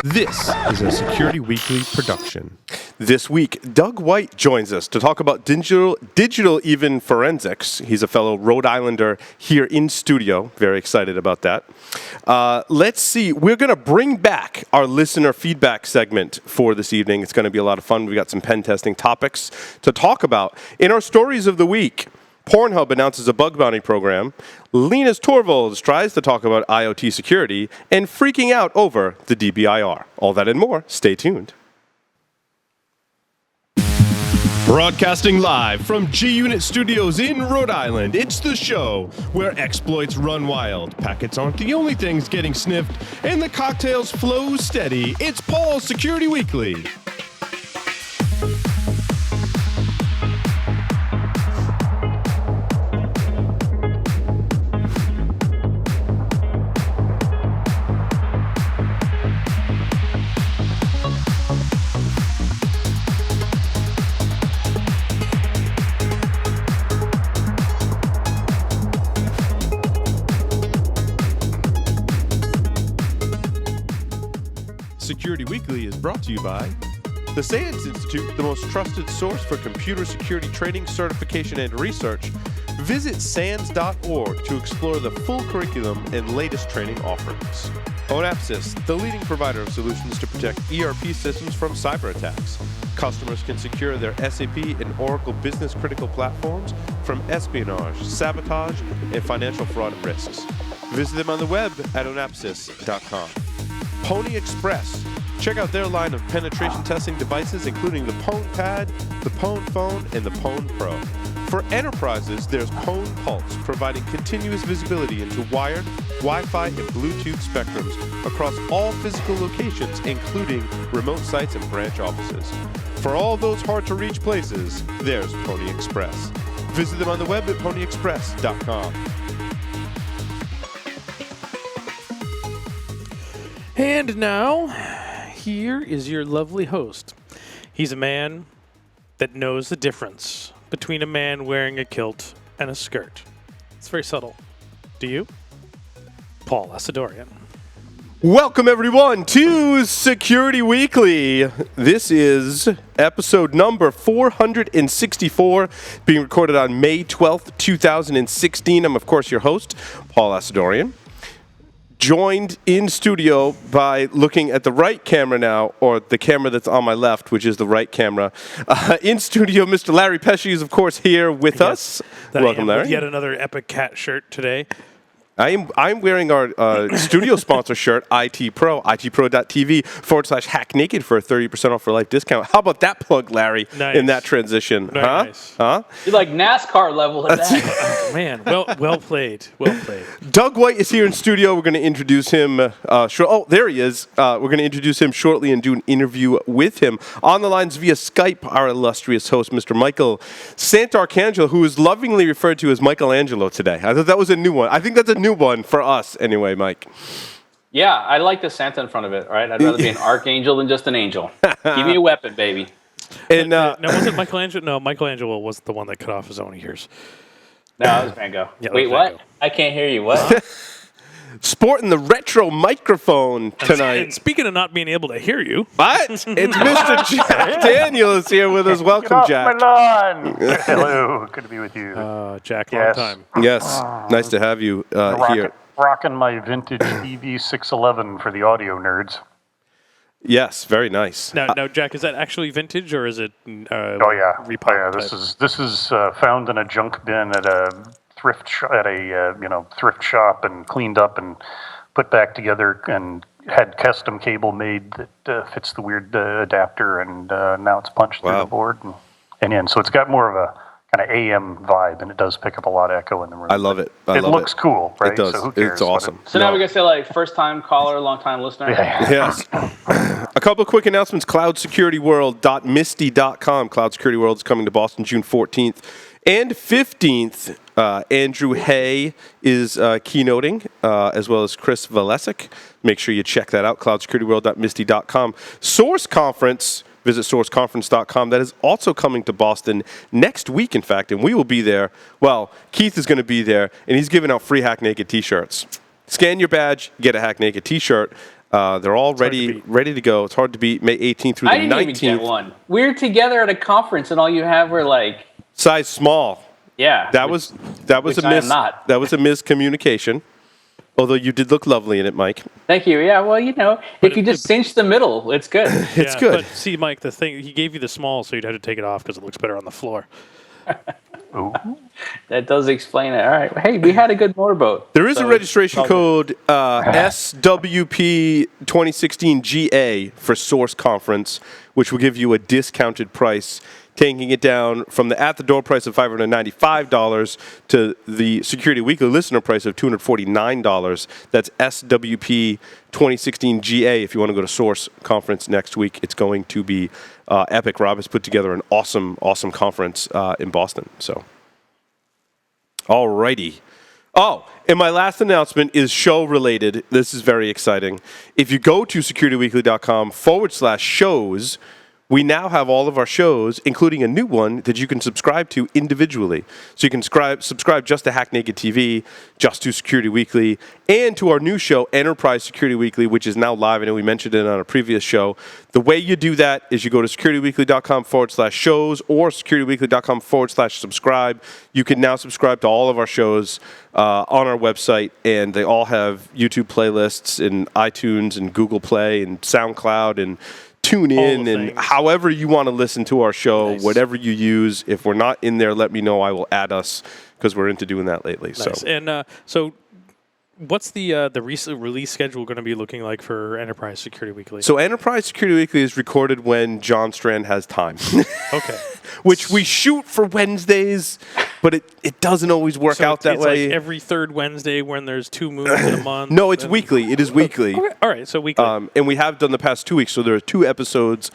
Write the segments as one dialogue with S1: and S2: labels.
S1: This is a Security Weekly production.
S2: This week, Doug White joins us to talk about digital even forensics. He's a fellow Rhode Islander here in studio. Very excited about that. Let's see. We're going to bring back our listener feedback segment for this evening. It's going to be a lot of fun. We got some pen testing topics to talk about. In our stories of the week, Pornhub announces a bug bounty program, Linus Torvalds tries to talk about IoT security, and freaking out over the DBIR. All that and more. Stay tuned.
S1: Broadcasting live from G-Unit Studios in Rhode Island, it's the show where exploits run wild, packets aren't the only things getting sniffed, and the cocktails flow steady. It's Paul's Security Weekly. Security Weekly is brought to you by the SANS Institute, the most trusted source for computer security training, certification, and research. Visit SANS.org to explore the full curriculum and latest training offerings. Onapsis, the leading provider of solutions to protect ERP systems from cyber attacks. Customers can secure their SAP and Oracle business critical platforms from espionage, sabotage, and financial fraud and risks. Visit them on the web at onapsis.com. Pony Express. Check out their line of penetration testing devices, including the Pwn Pad, the Pwn Phone, and the Pwn Pro. For enterprises, there's Pwn Pulse, providing continuous visibility into wired, Wi-Fi, and Bluetooth spectrums across all physical locations, including remote sites and branch offices. For all those hard-to-reach places, there's Pony Express. Visit them on the web at ponyexpress.com.
S3: And now, here is your lovely host. He's a man that knows the difference between a man wearing a kilt and a skirt. It's very subtle. Do you? Paul Asadorian.
S2: Welcome, everyone, to Security Weekly. This is episode number 464, being recorded on May 12th, 2016. I'm, of course, your host, Paul Asadorian. Joined in studio by looking at the right camera now, or the camera that's on my left, which is the right camera. In studio, Mr. Larry Pesci is, of course, here with us. Welcome, Larry.
S3: Yet another Epic Cat shirt today.
S2: I'm wearing our studio sponsor shirt, IT Pro, itpro.tv/hacknaked for a 30% off for life discount. How about that plug, Larry, in that transition?
S3: Very nice.
S2: Huh?
S4: You're like NASCAR level at that.
S3: Man, well played. Well played.
S2: Doug White is here in studio. We're going to introduce him. There he is. We're going to introduce him shortly and do an interview with him. On the lines via Skype, our illustrious host, Mr. Michael Santarcangelo, who is lovingly referred to as Michelangelo today. I thought that was a new one. I think that's a new one for us anyway, Mike.
S4: Yeah, I like the Santa in front of it, right? I'd rather be an archangel than just an angel. Give me a weapon, baby.
S2: And
S3: no, was it Michelangelo? No, Michelangelo was the one that cut off his own ears.
S4: No, it was Van Gogh.
S3: Yeah,
S4: Wait,
S3: Van Gogh.
S4: what? I can't hear you. What?
S2: sporting the retro microphone tonight.
S3: And speaking of not being able to hear you.
S2: What? It's Mr. Jack Daniels here with us. Welcome, Jack.
S5: Get off my lawn. Hello. Good to be with you.
S3: Jack,
S5: Yes.
S3: long time.
S2: Yes. Nice to have you here.
S5: Rocking my vintage EV611 for the audio nerds.
S2: Yes, very nice.
S3: Now, Jack, is that actually vintage or is it
S5: Oh yeah,
S3: repop
S5: This
S3: type?
S5: is found in a junk bin at a thrift thrift shop and cleaned up and put back together and had custom cable made that fits the weird adapter, and now it's punched through the board and in. So it's got more of a kind of AM vibe, and it does pick up a lot of echo in the room.
S2: I love it.
S5: It looks cool, right?
S2: It does.
S5: So who cares?
S2: It's awesome.
S4: So now we got to say like first time caller, long time listener.
S2: Yes. A couple of quick announcements. CloudSecurityWorld.misty.com. Cloud Security World is coming to Boston June 14th and 15th. Andrew Hay is keynoting, as well as Chris Valesic. Make sure you check that out. CloudSecurityWorld.misty.com. Source Conference. Visit sourceconference.com. That is also coming to Boston next week, in fact, and we will be there. Well, Keith is going to be there, and he's giving out free Hack Naked t-shirts. Scan your badge, get a Hack Naked t-shirt. They're all
S3: hard to
S2: ready to go. It's hard to beat. May 18th through the
S4: I didn't
S2: 19th.
S4: even get one. We were together at a conference, and all you have were like,
S2: Size small.
S4: yeah.
S2: That was a
S4: I am not.
S2: That was a miscommunication. Although you did look lovely in it, Mike.
S4: Thank you. Yeah, well, if you just cinch the middle, it's good.
S2: It's good.
S3: But see, Mike, the thing, he gave you the small, so you'd have to take it off because it looks better on the floor.
S5: Ooh.
S4: That does explain it. All right. Hey, we had a good motorboat.
S2: There is
S4: So
S2: a registration code SWP 2016 GA for Source Conference, which will give you a discounted price, taking it down from the at-the-door price of $595 to the Security Weekly listener price of $249. That's SWP 2016 GA. If you want to go to Source Conference next week, it's going to be epic. Rob has put together an awesome conference in Boston. So, all righty. Oh, and my last announcement is show-related. This is very exciting. If you go to securityweekly.com/shows, we now have all of our shows, including a new one that you can subscribe to individually. So you can subscribe just to Hack Naked TV, just to Security Weekly, and to our new show, Enterprise Security Weekly, which is now live. I know we mentioned it on a previous show. The way you do that is you go to securityweekly.com/shows or securityweekly.com/subscribe. You can now subscribe to all of our shows on our website, and they all have YouTube playlists and iTunes and Google Play and SoundCloud and tune in and however you want to listen to our show, whatever you use. If we're not in there, let me know. I will add us because we're into doing that lately.
S3: Nice.
S2: So,
S3: and so what's the recent release schedule going to be looking like for Enterprise Security Weekly?
S2: so Enterprise Security Weekly is recorded when John Strand has time.
S3: Okay.
S2: Which we shoot for Wednesdays, but it doesn't always work out that
S3: it's
S2: way.
S3: Like every third Wednesday when there's 2 moons in a month.
S2: No, it's weekly. It is weekly.
S3: Okay. All right, so weekly.
S2: And we have done the past 2 weeks, so there are 2 episodes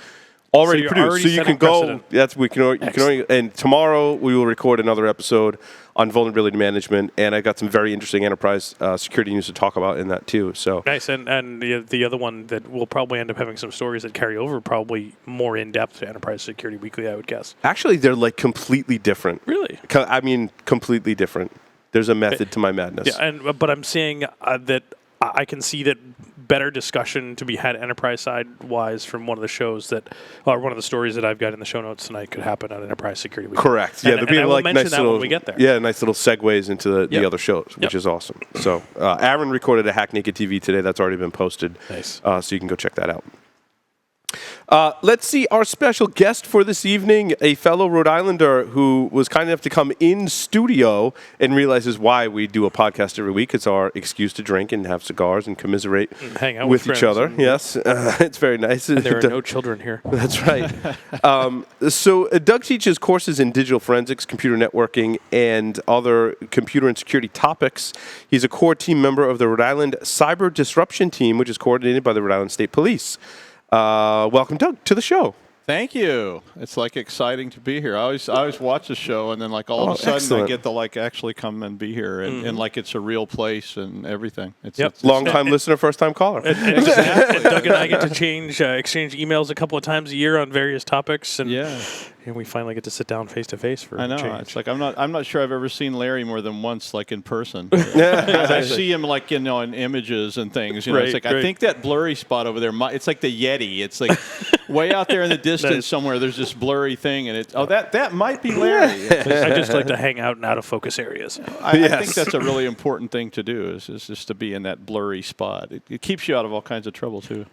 S2: already
S3: you're
S2: produced.
S3: already
S2: So you
S3: setting
S2: can go.
S3: precedent.
S2: That's you can only, and tomorrow we will record another episode on vulnerability management, and I got some very interesting enterprise security news to talk about in that too. So
S3: nice, and the other one that we'll probably end up having some stories that carry over, probably more in depth to Enterprise Security Weekly, I would guess.
S2: actually, they're like completely different.
S3: Really?
S2: I mean, completely different. There's a method to my madness.
S3: Yeah, but I'm saying that I can see that better discussion to be had enterprise side wise from one of the shows that, or one of the stories that I've got in the show notes tonight could happen on Enterprise Security Week.
S2: Correct. Yeah,
S3: and
S2: there'll be
S3: I will
S2: like
S3: mention
S2: nice
S3: that
S2: little
S3: when we get there.
S2: Yeah, nice little segues into the
S3: Yep.
S2: other shows, which
S3: Yep.
S2: is awesome. So Aaron recorded a Hack Naked TV today. That's already been posted.
S3: Nice.
S2: So you can go check that out. Let's see our special guest for this evening, a fellow Rhode Islander who was kind enough to come in studio and realizes why we do a podcast every week. It's our excuse to drink and have cigars and commiserate
S3: And hang out
S2: with
S3: with
S2: each
S3: friends
S2: other.
S3: and-
S2: Yes, it's very nice.
S3: And there are no children here.
S2: That's right. So Doug teaches courses in digital forensics, computer networking, and other computer and security topics. He's a core team member of the Rhode Island Cyber Disruption Team, which is coordinated by the Rhode Island State Police. Welcome, Doug, to the show.
S6: Thank you. It's like exciting to be here. I always watch the show, and then like all of a sudden
S2: excellent.
S6: I get to like actually come and be here, and like it's a real place and everything. It's
S2: Long-time listener, first-time caller.
S3: And Doug and I get to exchange emails a couple of times a year on various topics, and we finally get to sit down face to face for
S6: I know.
S3: a change.
S6: It's like I'm not sure I've ever seen Larry more than once, like in person. I see him like in images and things. It's like I think that blurry spot over there. It's like the Yeti. It's like way out there in the distance somewhere. There's this blurry thing, and that might be Larry.
S3: I just like to hang out in out of focus areas.
S6: I think that's a really important thing to do is just to be in that blurry spot. It keeps you out of all kinds of trouble too.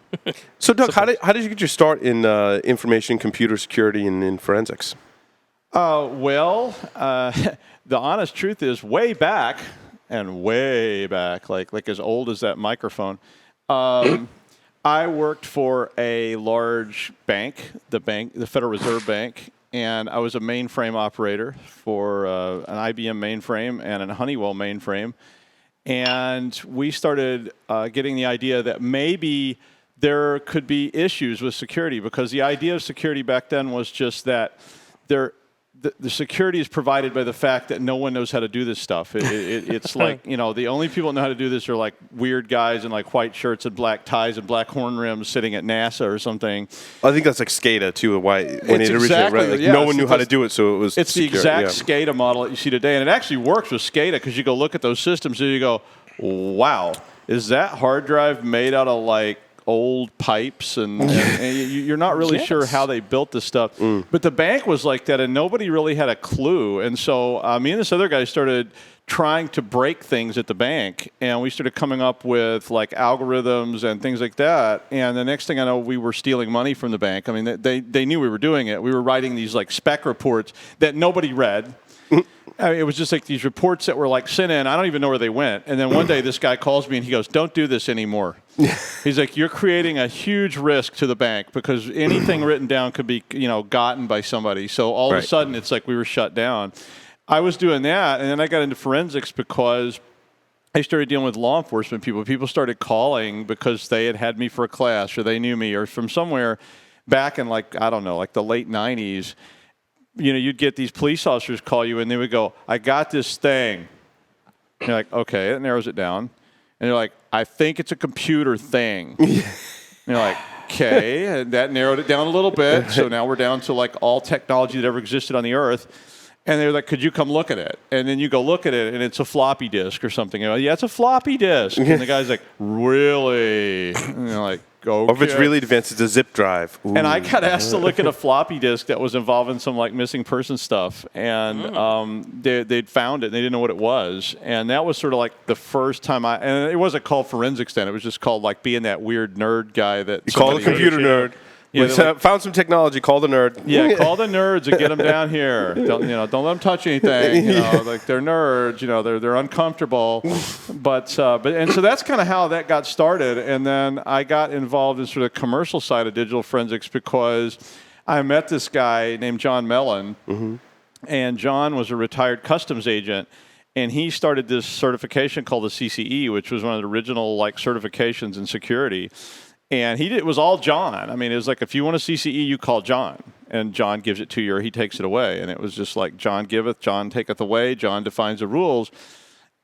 S2: So, Doug, how did you get your start in information, computer security, and in forensics?
S6: The honest truth is way back, like as old as that microphone. I worked for a large bank, the Federal Reserve Bank, and I was a mainframe operator for an IBM mainframe and a Honeywell mainframe. And we started getting the idea that maybe there could be issues with security, because the idea of security back then was just that the security is provided by the fact that no one knows how to do this stuff. It's like, the only people that know how to do this are like weird guys in like white shirts and black ties and black horn rims sitting at NASA or something.
S2: I think that's like SCADA too. When it originally
S6: exactly,
S2: no one knew how to do it, so it was.
S6: It's
S2: secure,
S6: the exact SCADA model that you see today, and it actually works with SCADA because you go look at those systems and you go, wow, is that hard drive made out of like old pipes, and you're not really sure how they built this stuff. But the bank was like that, and nobody really had a clue. And so me and this other guy started trying to break things at the bank, and we started coming up with like algorithms and things like that. And the next thing I know, we were stealing money from the bank. I mean, they knew we were doing it. We were writing these like spec reports that nobody read. I mean, it was just like these reports that were like sent in. I don't even know where they went. And then one day this guy calls me and he goes, "Don't do this anymore." He's like, "You're creating a huge risk to the bank because anything written down could be, gotten by somebody." So all of a sudden it's like we were shut down. I was doing that, and then I got into forensics because I started dealing with law enforcement people. People started calling because they had me for a class, or they knew me, or from somewhere back in like the late 90s. You'd get these police officers call you, and they would go, "I got this thing." And you're like, "Okay," that narrows it down. And they're like, "I think it's a computer thing." And you're like, "Okay," and that narrowed it down a little bit. So now we're down to like all technology that ever existed on the earth. And they're like, "Could you come look at it?" And then you go look at it, and it's a floppy disk or something. You go, "Yeah, it's a floppy disk." And the guy's like, "Really?" And you're like, "Okay."
S2: Or if it's really advanced, it's a zip drive. Ooh.
S6: And I got asked to look at a floppy disk that was involving some like missing person stuff, and they'd found it, and they didn't know what it was. And that was sort of like the first time and it wasn't called forensics then. It was just called like being that weird nerd guy that
S2: you call the computer nerd. Yeah, found some technology. Call the nerd.
S6: Yeah, call the nerds and get them down here. Don't let them touch anything. Like they're nerds. They're uncomfortable. But so that's kind of how that got started. And then I got involved in sort of commercial side of digital forensics because I met this guy named John Mellon, and John was a retired customs agent. And he started this certification called the CCE, which was one of the original like certifications in security. And it was all John. I mean, it was like, if you want a CCE, you call John. And John gives it to you, or he takes it away. And it was just like, John giveth, John taketh away, John defines the rules.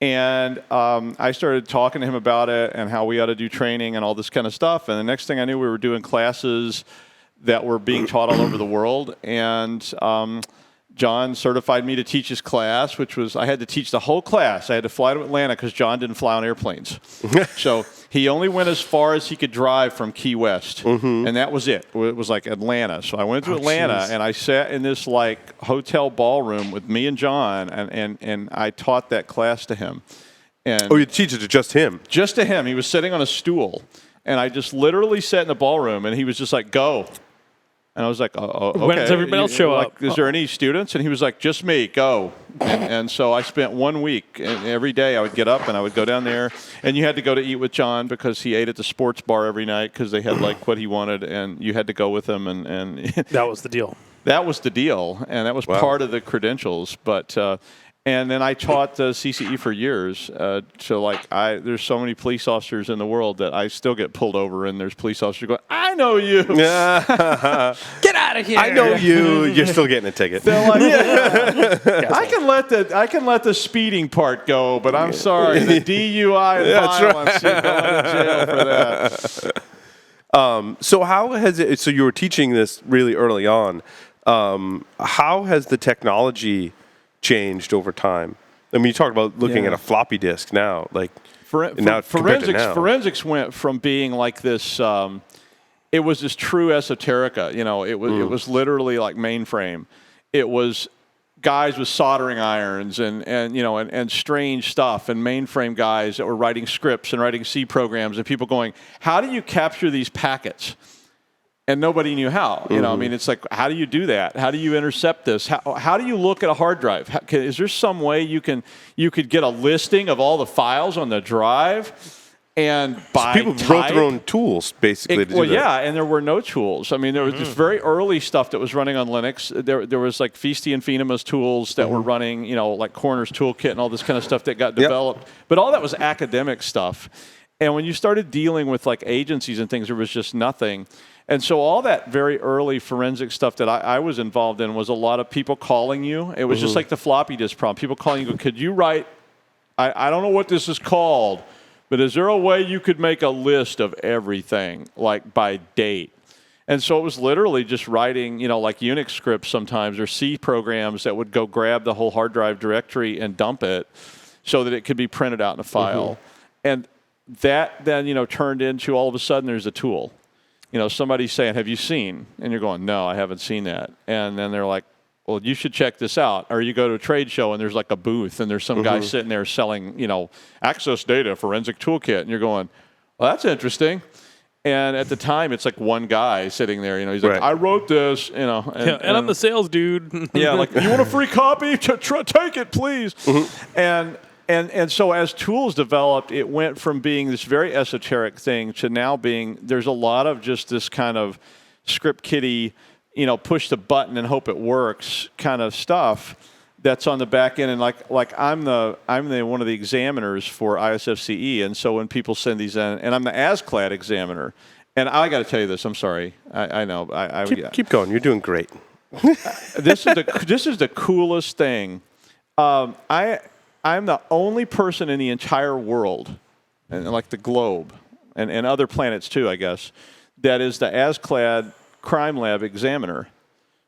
S6: And I started talking to him about it and how we ought to do training and all this kind of stuff. And the next thing I knew, we were doing classes that were being taught all over the world. And John certified me to teach his class, which was, I had to teach the whole class. I had to fly to Atlanta because John didn't fly on airplanes. So he only went as far as he could drive from Key West, and that was it. It was like Atlanta. So I went to Atlanta, and I sat in this like hotel ballroom with me and John, and I taught that class to him. And
S2: you teach it to just him?
S6: Just to him. He was sitting on a stool, and I just literally sat in the ballroom, and he was just like, "Go." And I was like, okay.
S3: When does everybody else show up?
S6: Is there any students? And he was like, "Just me, go." And so I spent 1 week, and every day I would get up and I would go down there. And you had to go to eat with John because he ate at the sports bar every night because they had like what he wanted, and you had to go with him. And
S3: that was the deal.
S6: That was the deal, and that was part of the credentials. But and then I taught the CCE for years. So like there's so many police officers in the world that I still get pulled over, and there's police officers going, "I know you."
S3: Get out of here.
S2: I know you. You're still getting a ticket.
S6: They're like, I can let the speeding part go, but I'm sorry, the DUI and violence, you're going to jail for that.
S2: So how has it? So you were teaching this really early on. How has the technology changed over time? I mean, you talk about looking at a floppy disk now, like
S6: forensics went from being like this. It was this true esoterica. It was literally like mainframe. It was guys with soldering irons and strange stuff, and mainframe guys that were writing scripts and writing C programs, and people going, "How do you capture these packets?" And nobody knew how. I mean, it's like, how do you do that? How do you intercept this? How do you look at a hard drive? Is there some way you could get a listing of all the files on the drive? And by
S2: people wrote their own tools, basically.
S6: And there were no tools. I mean, there was this very early stuff that was running on Linux. There was like Ph.D. and Phenema's tools that were running, like Corner's Toolkit and all this kind of stuff that got developed. But all that was academic stuff. And when you started dealing with like agencies and things, there was just nothing. And so all that very early forensic stuff that I was involved in was a lot of people calling you. It was just like the floppy disk problem. People calling you, "Could you write, I don't know what this is called, but is there a way you could make a list of everything, like by date?" And so it was literally just writing, like Unix scripts sometimes, or C programs that would go grab the whole hard drive directory and dump it so that it could be printed out in a file. And that then, turned into all of a sudden there's a tool. Somebody's saying, have you seen? And you're going, no, I haven't seen that. And then they're like, well, you should check this out. Or you go to a trade show and there's like a booth and there's some guy sitting there selling, access data forensic toolkit. And you're going, well, that's interesting. And at the time, it's like one guy sitting there, he's like, I wrote this, and
S3: I'm the sales dude.
S6: yeah, like, you want a free copy? Take it, please. And so as tools developed, it went from being this very esoteric thing to now being, there's a lot of just this kind of script kiddie, push the button and hope it works kind of stuff that's on the back end. And like I'm the one of the examiners for ISFCE. And so when people send these in, and I'm the ASCLD examiner, and I got to tell you this, I'm sorry. I know.
S2: Keep going. You're doing great.
S6: This is the coolest thing. I'm the only person in the entire world, and like the globe, and other planets too, I guess, that is the ASCLD crime lab examiner.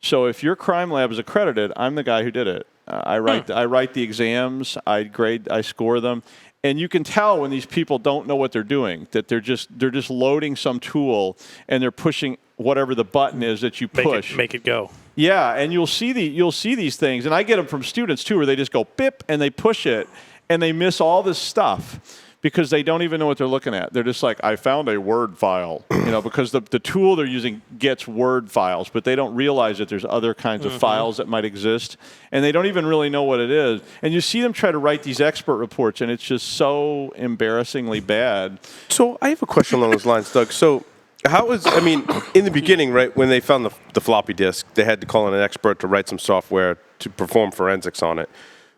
S6: So if your crime lab is accredited, I'm the guy who did it. I write the exams, I score them, and you can tell when these people don't know what they're doing, that they're just loading some tool and they're pushing whatever the button is that you push.
S3: Make it go.
S6: Yeah, and you'll see these things, and I get them from students too, where they just go bip and they push it, and they miss all this stuff because they don't even know what they're looking at. They're just like, I found a Word file, because the tool they're using gets Word files, but they don't realize that there's other kinds of files that might exist, and they don't even really know what it is. And you see them try to write these expert reports, and it's just so embarrassingly bad.
S2: So I have a question along those lines, Doug. So in the beginning, right, when they found the floppy disk, they had to call in an expert to write some software to perform forensics on it.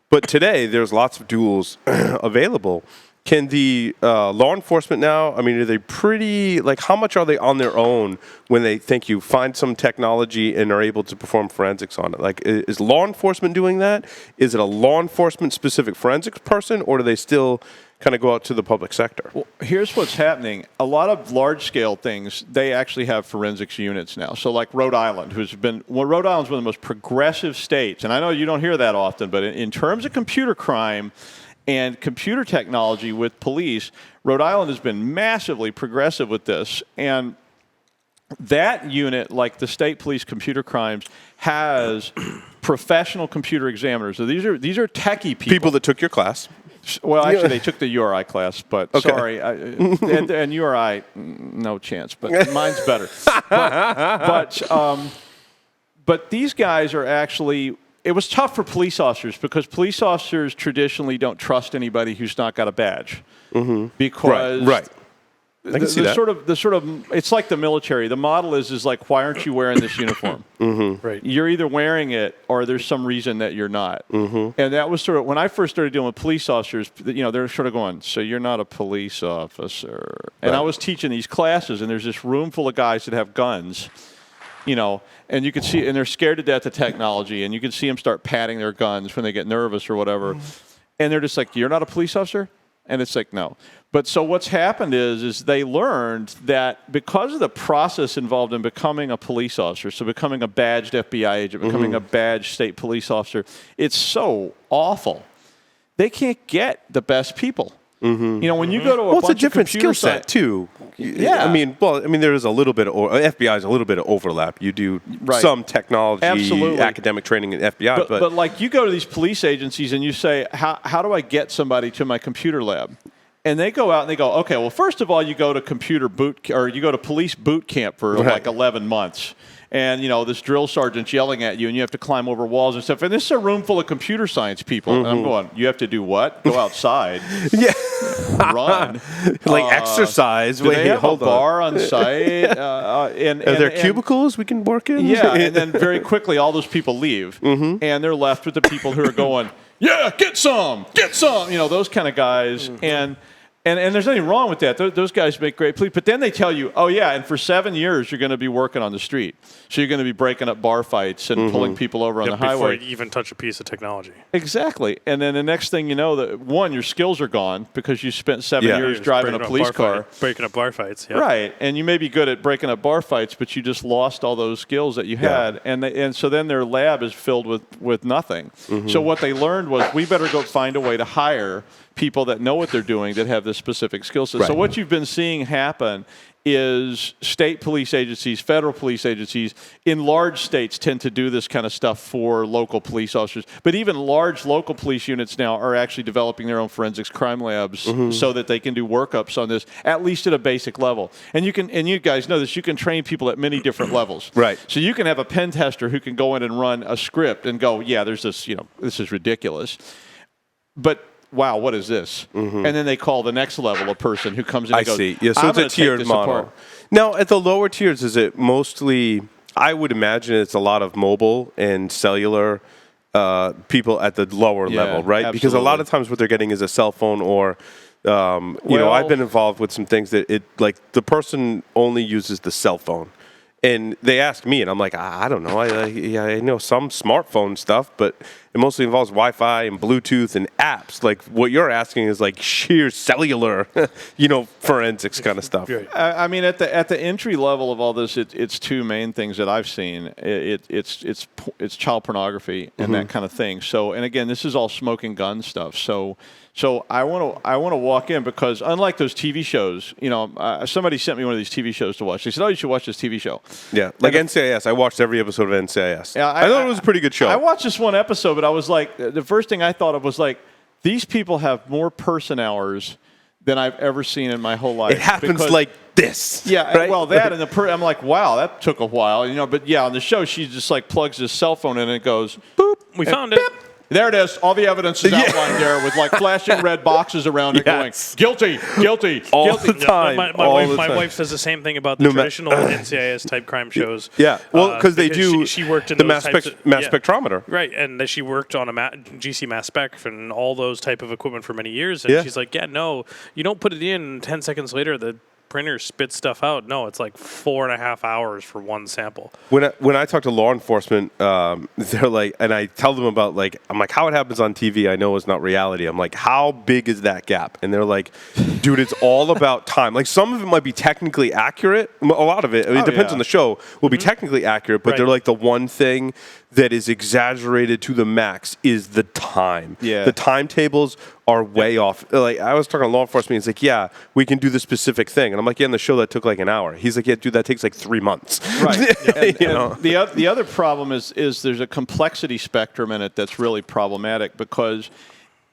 S2: But today, there's lots of tools available. Can the law enforcement now, are they pretty, how much are they on their own when they think you find some technology and are able to perform forensics on it? Is law enforcement doing that? Is it a law enforcement specific forensics person, or do they still kind of go out to the public sector?
S6: Well, here's what's happening. A lot of large-scale things, they actually have forensics units now. So like Rhode Island, Rhode Island's one of the most progressive states, and I know you don't hear that often, but in terms of computer crime and computer technology with police, Rhode Island has been massively progressive with this. And that unit, like the state police computer crimes, has professional computer examiners. So these are techie people.
S2: People that took your class.
S6: Well, actually, they took the URI class, but okay. Sorry. And URI, no chance, but mine's better. But these guys are actually... It was tough for police officers because police officers traditionally don't trust anybody who's not got a badge. Because
S2: right. I can see that.
S6: The sort of it's like the military. The model is like, why aren't you wearing this uniform?
S3: Right.
S6: You're either wearing it or there's some reason that you're not. And that was sort of when I first started dealing with police officers. They're sort of going, so you're not a police officer. And I was teaching these classes, and there's this room full of guys that have guns. And you can see, and they're scared to death of technology, and you can see them start patting their guns when they get nervous or whatever. And they're just like, you're not a police officer? And it's like, no. But so what's happened is they learned that because of the process involved in becoming a police officer, so becoming a badged FBI agent, becoming a badged state police officer, it's so awful. They can't get the best people. When you go to a bunch
S2: it's a different skill set too.
S6: Yeah.
S2: There is a little bit of FBI is a little bit of overlap. You do some technology, academic training in FBI,
S6: but like you go to these police agencies and you say, how do I get somebody to my computer lab? And they go out and they go, okay, well, first of all, you go to you go to police boot camp for like 11 months. And, this drill sergeant's yelling at you, and you have to climb over walls and stuff. And this is a room full of computer science people. And I'm going, you have to do what? Go outside. Run.
S2: Exercise.
S6: Do they have a bar on site?
S2: Are there cubicles we can work in?
S6: Yeah, and then very quickly all those people leave. And they're left with the people who are going, yeah, get some. Those kind of guys. And there's nothing wrong with that. Those guys make great police. But then they tell you, oh, yeah, and for 7 years, you're going to be working on the street. So you're going to be breaking up bar fights and pulling people over on the highway.
S3: Before you even touch a piece of technology.
S6: Exactly. And then the next thing you know, your skills are gone because you spent 7 years driving a police car.
S3: Breaking up bar fights. Yep.
S6: Right. And you may be good at breaking up bar fights, but you just lost all those skills that you had. And so then their lab is filled with nothing. So what they learned was we better go find a way to hire people that know what they're doing that have this specific skill set.
S2: Right.
S6: So what you've been seeing happen is state police agencies, federal police agencies in large states tend to do this kind of stuff for local police officers. But even large local police units now are actually developing their own forensics crime labs so that they can do workups on this, at least at a basic level. And you guys know this, you can train people at many different levels.
S2: Right.
S6: So you can have a pen tester who can go in and run a script and go, yeah, there's this, this is ridiculous. But wow, what is this? And then they call the next level a person who comes in and goes,
S2: see. Yeah, so
S6: I'm
S2: it's a
S6: gonna take
S2: tiered
S6: this
S2: model.
S6: apart.
S2: Now, at the lower tiers, is it mostly, I would imagine it's a lot of mobile and cellular people at the lower level, right? Because a lot of times what they're getting is a cell phone or, I've been involved with some things that the person only uses the cell phone. And they ask me, and I'm like, I don't know. I know some smartphone stuff, but it mostly involves Wi-Fi and Bluetooth and apps. Like what you're asking is like sheer cellular, forensics kind of stuff.
S6: I mean, at the entry level of all this, it's two main things that I've seen. It's child pornography and that kind of thing. So, and again, this is all smoking gun stuff. So I want to walk in because unlike those TV shows, somebody sent me one of these TV shows to watch. They said, "Oh, you should watch this TV show."
S2: Yeah, like NCIS. I watched every episode of NCIS. Yeah, I thought it was a pretty good show.
S6: I watched this one episode, but I was like, the first thing I thought of was like, these people have more person hours than I've ever seen in my whole life.
S2: It happens like this.
S6: Yeah,
S2: right?
S6: well, that and I'm like, wow, that took a while, But yeah, on the show, she just like plugs his cell phone in and it goes, boop.
S3: We found it.
S6: There it is. All the evidence is outlined there with like flashing red boxes around it going, guilty, guilty,
S2: all
S6: guilty.
S2: the time.
S3: My wife says the same thing about the traditional NCIS type crime shows.
S2: Yeah, well, because they do
S3: she worked in
S2: the
S3: those
S2: mass spectrometer.
S3: Right, and she worked on a GC mass spec and all those type of equipment for many years. And she's like, no, you don't put it in 10 seconds later, the printer spits stuff out. No, it's like 4.5 hours for one sample.
S2: When I talk to law enforcement, they're like, and I tell them about I'm like, how it happens on TV, I know is not reality. I'm like, how big is that gap? And they're like, dude, it's all about time. Like some of it might be technically accurate. A lot of it, it depends on the show, will be technically accurate, but they're like the one thing that is exaggerated to the max is the time.
S6: Yeah.
S2: The timetables are way off. Like I was talking to law enforcement, he's like, yeah, we can do the specific thing. And I'm like, yeah, in the show that took like an hour. He's like, yeah, dude, that takes like 3 months.
S6: Right. And the other problem is there's a complexity spectrum in it that's really problematic because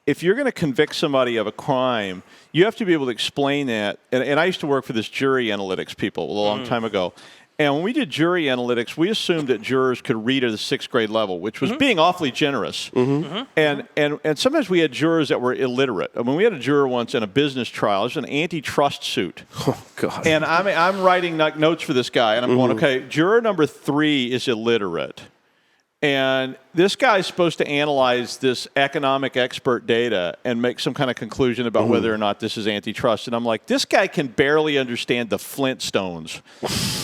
S6: if you're going to convict somebody of a crime, you have to be able to explain that. And I used to work for this jury analytics people a long time ago. And when we did jury analytics, we assumed that jurors could read at the 6th grade level, which was being awfully generous. And sometimes we had jurors that were illiterate. I mean, we had a juror once in a business trial. It was an antitrust suit.
S2: Oh, God.
S6: And I'm writing notes for this guy, and I'm going, okay, juror number 3 is illiterate. And this guy's supposed to analyze this economic expert data and make some kind of conclusion about whether or not this is antitrust. And I'm like, this guy can barely understand the Flintstones.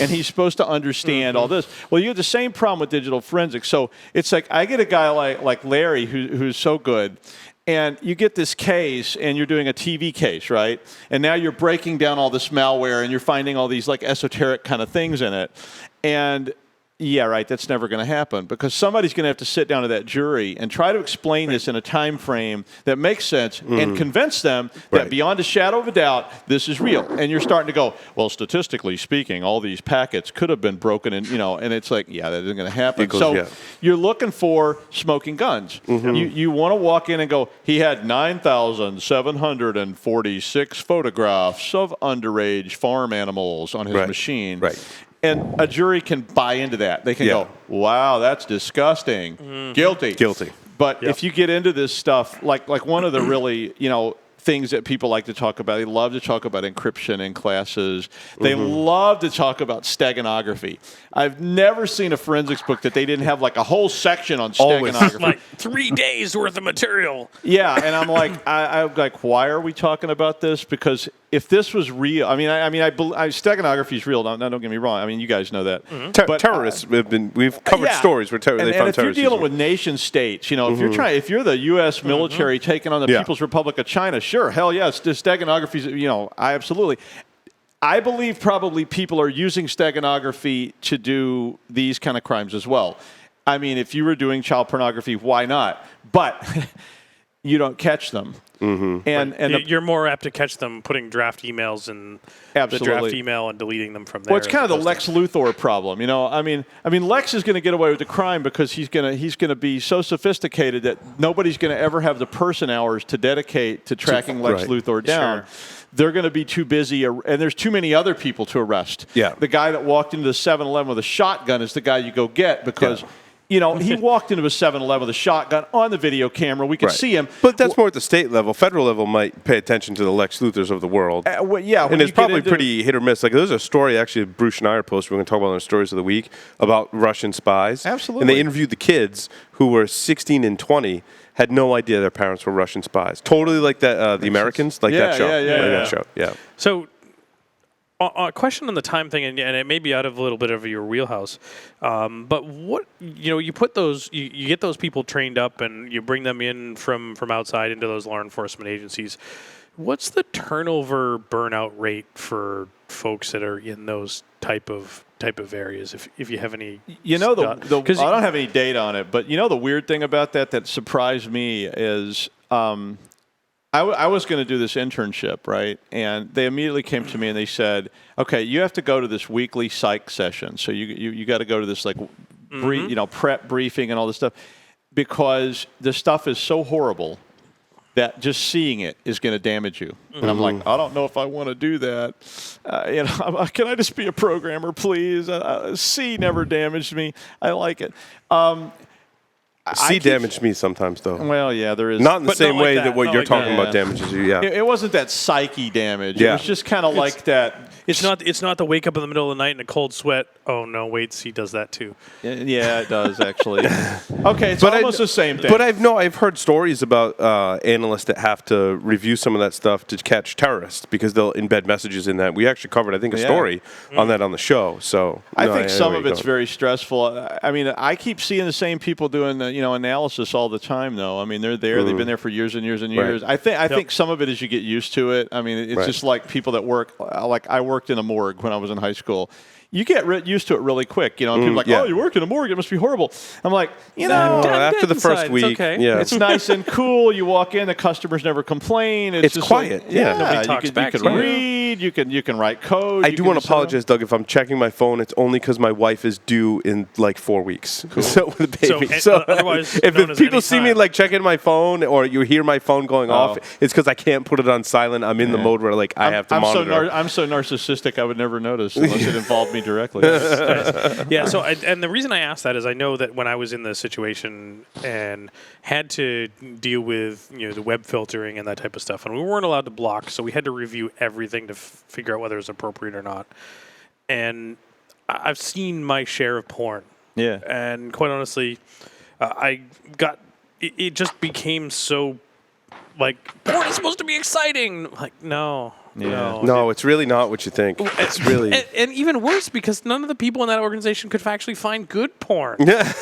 S6: And he's supposed to understand all this. Well, you have the same problem with digital forensics. So it's like I get a guy like Larry who's so good. And you get this case, and you're doing a TV case, right? And now you're breaking down all this malware, and you're finding all these like esoteric kind of things in it. And yeah, right, that's never going to happen because somebody's going to have to sit down to that jury and try to explain this in a time frame that makes sense and convince them that beyond a shadow of a doubt, this is real. And you're starting to go, well, statistically speaking, all these packets could have been broken in, and it's like, yeah, that isn't going to happen. You're looking for smoking guns. You want to walk in and go, he had 9,746 photographs of underage farm animals on his machine.
S2: Right.
S6: And a jury can buy into that. They can go, wow, that's disgusting. Guilty. But if you get into this stuff, like one of the really, things that people like to talk about, they love to talk about encryption in classes. They love to talk about steganography. I've never seen a forensics book that they didn't have like a whole section on steganography.
S3: Like 3 days worth of material.
S6: Yeah, and I'm like, I'm like, why are we talking about this? Because if this was real, steganography is real. Don't get me wrong. I mean, you guys know that.
S2: But terrorists we've covered stories where they found terrorists.
S6: And if you're dealing with nation states, if you're the U.S. military taking on the People's Republic of China, sure, hell yes, steganography. I absolutely. I believe probably people are using steganography to do these kind of crimes as well. I mean, if you were doing child pornography, why not? But you don't catch them.
S2: Mm-hmm.
S6: And
S3: you're more apt to catch them putting draft emails in the draft email and deleting them from there.
S6: Well, it's kind of the Lex Luthor problem, you know. I mean, Lex is going to get away with the crime because he's going to be so sophisticated that nobody's going to ever have the person hours to dedicate to tracking Lex Luthor down.
S3: Sure.
S6: They're going to be too busy, and there's too many other people to arrest.
S2: Yeah.
S6: The guy that walked into the 7-Eleven with a shotgun is the guy you go get because. Yeah. You know, he walked into a 7-Eleven with a shotgun on the video camera. We could see him.
S2: But that's more at the state level. Federal level might pay attention to the Lex Luthors of the world. And it's probably pretty hit or miss. Like, there's a story, actually, Bruce Schneider posted. We're going to talk about in the stories of the week about Russian spies.
S6: Absolutely.
S2: And they interviewed the kids who were 16 and 20, had no idea their parents were Russian spies. Totally like that, The Americans, like that show. That show. Yeah.
S3: So, a question on the time thing, and it may be out of a little bit of your wheelhouse, but what, you put those, you get those people trained up and you bring them in from outside into those law enforcement agencies. What's the turnover burnout rate for folks that are in those type of areas? If you have any,
S6: I don't have any data on it, but the weird thing about that surprised me is. I was going to do this internship, right? And they immediately came to me and they said, "Okay, you have to go to this weekly psych session. So you got to go to this prep briefing and all this stuff because the stuff is so horrible that just seeing it is going to damage you." Mm-hmm. And I'm like, I don't know if I want to do that. Can I just be a programmer, please? C never damaged me. I like it.
S2: C damaged me sometimes, though.
S6: Well, yeah, there is.
S2: Not in the same way that what you're talking about damages you, yeah.
S6: It wasn't that psyche damage. Yeah. It was just kind of like that.
S3: It's not the wake up in the middle of the night in a cold sweat. Oh, no, wait, C does that, too.
S6: Yeah, it does, actually. Okay, it's almost the same thing.
S2: But I've heard stories about analysts that have to review some of that stuff to catch terrorists because they'll embed messages in that. We actually covered, I think, a story on that on the show. So
S6: I think some of it's very stressful. I mean, I keep seeing the same people doing the analysis all the time, though. I mean, they're there. They've been there for years and years and years. I think some of it is you get used to it. I mean, it's just like people that work. Like I worked in a morgue when I was in high school. You get used to it really quick, and people are like, "Oh, you work in a morgue; it must be horrible." I'm like,
S2: after the first week,
S3: it's okay.
S6: It's nice and cool. You walk in, the customers never complain. It's just
S2: quiet.
S3: Nobody talks back.
S6: You can read. You can write code.
S2: I do want to apologize, Doug, if I'm checking my phone. It's only because my wife is due in like 4 weeks. Cool. So with the baby.
S3: So otherwise,
S2: if people see me like checking my phone or you hear my phone going off, it's because I can't put it on silent. I'm in the mode where I have to monitor.
S6: I'm so narcissistic. I would never notice unless it involved me directly.
S3: Yeah. So, and the reason I asked that is I know that when I was in the situation and had to deal with the web filtering and that type of stuff, and we weren't allowed to block, so we had to review everything to figure out whether it was appropriate or not. And I've seen my share of porn.
S6: Yeah.
S3: And quite honestly, it just became so like porn is supposed to be exciting. Like no.
S6: Yeah.
S2: No, it's really not what you think. It's really
S3: and even worse because none of the people in that organization could actually find good porn.
S2: Yeah.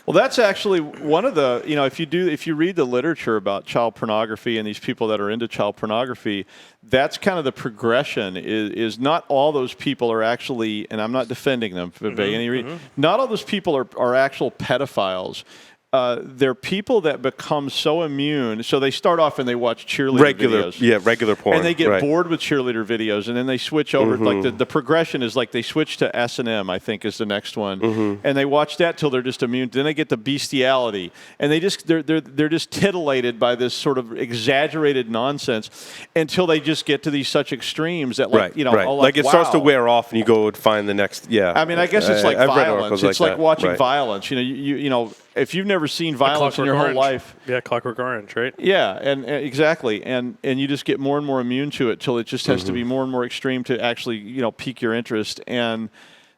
S6: Well, that's actually one of the, if you read the literature about child pornography and these people that are into child pornography, that's kind of the progression is not all those people are actually, and I'm not defending them by any reason, not all those people are actual pedophiles. They're people that become so immune. So they start off and they watch cheerleader videos.
S2: Yeah, regular porn.
S6: And they get bored with cheerleader videos, and then they switch over. Like the progression is like they switch to S&M, I think, is the next one, and they watch that till they're just immune. Then they get to bestiality, and they're just titillated by this sort of exaggerated nonsense until they just get to these such extremes that
S2: like it starts to wear off, and you go and find the next. Yeah,
S6: I mean, I guess it's like violence. It's like watching violence. You if you've never seen violence in your whole life.
S3: Yeah, Clockwork Orange, right?
S6: Yeah, and exactly. And you just get more and more immune to it till it just has to be more and more extreme to actually, pique your interest. And